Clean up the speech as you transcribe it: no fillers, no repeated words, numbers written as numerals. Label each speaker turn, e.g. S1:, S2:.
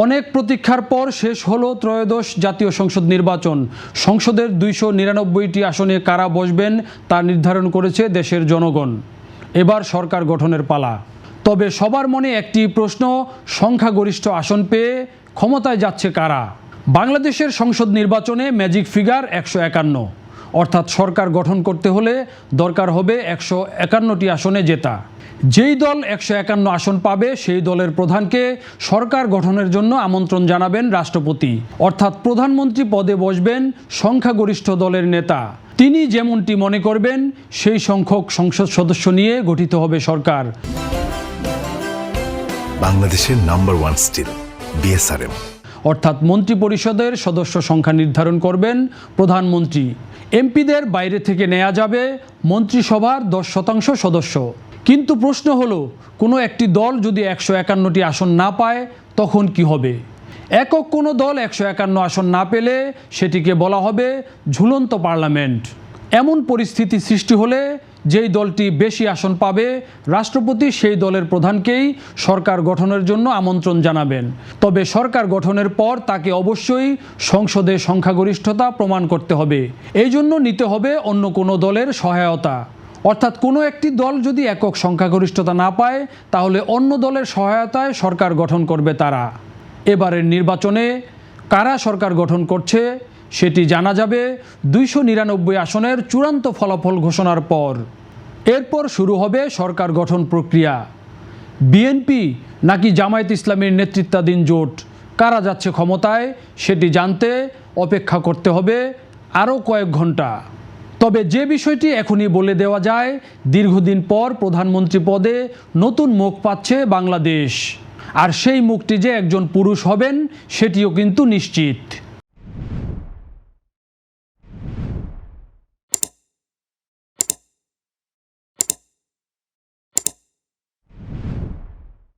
S1: অনেক প্রতীক্ষার পর শেষ হলো ত্রয়োদশ জাতীয় সংসদ নির্বাচন। সংসদের 299টি আসনে কারা বসবেন তা নির্ধারণ করেছে দেশের জনগণ। এবার সরকার গঠনের পালা। তবে সবার মনে একটি প্রশ্ন, সংখ্যাগরিষ্ঠ আসন পেয়ে ক্ষমতায় যাচ্ছে কারা? বাংলাদেশের সংসদ নির্বাচনে ম্যাজিক ফিগার 151, অর্থাৎ সরকার গঠন করতে হলে দরকার হবে 151টি আসনে জেতা। যেই দল 151 আসন পাবে সেই দলের প্রধানকে সরকার গঠনের জন্য আমন্ত্রণ জানাবেন রাষ্ট্রপতি, অর্থাৎ প্রধানমন্ত্রী পদে বসবেন সংখ্যাগরিষ্ঠ দলের নেতা। তিনি যেমনটি মনে করবেন সেই সংখ্যক সংসদ সদস্য নিয়ে গঠিত হবে সরকার।
S2: বাংলাদেশের নাম্বার 1 স্টিল বিএসআরএম,
S1: অর্থাৎ মন্ত্রিপরিষদের সদস্য সংখ্যা নির্ধারণ করবেন প্রধানমন্ত্রী। এমপিদের বাইরে থেকে নেওয়া যাবে মন্ত্রিসভার 10% সদস্য। কিন্তু প্রশ্ন হলো, কোনো একটি দল যদি 151টি আসন না পায় তখন কি হবে? একক কোনো দল 151 আসন না পেলে সেটিকে বলা হবে ঝুলন্ত পার্লামেন্ট। এমন পরিস্থিতি সৃষ্টি হলে যেই দলটি বেশি আসন পাবে রাষ্ট্রপতি সেই দলের প্রধানকেই সরকার গঠনের জন্য আমন্ত্রণ জানাবেন। তবে সরকার গঠনের পর তাকে অবশ্যই সংসদে সংখ্যাগরিষ্ঠতা প্রমাণ করতে হবে। এই জন্য নিতে হবে অন্য কোনো দলের সহায়তা। অর্থাৎ কোনো একটি দল যদি একক সংখ্যাগরিষ্ঠতা না পায় তাহলে অন্য দলের সহায়তায় সরকার গঠন করবে তারা। এবারের নির্বাচনে কারা সরকার গঠন করছে সেটি জানা যাবে 299 আসনের চূড়ান্ত ফলাফল ঘোষণার পর। এরপর শুরু হবে সরকার গঠন প্রক্রিয়া। বিএনপি নাকি জামায়াত ইসলামীর নেতৃত্বাধীন জোট, কারা যাচ্ছে ক্ষমতায় সেটি জানতে অপেক্ষা করতে হবে আরও কয়েক ঘন্টা। তবে যে বিষয়টি এখনই বলে দেওয়া যায়, দীর্ঘদিন পর প্রধানমন্ত্রী পদে নতুন মুখ পাচ্ছে বাংলাদেশ। আর সেই মুখটি যে একজন পুরুষ হবেন সেটিও কিন্তু নিশ্চিত।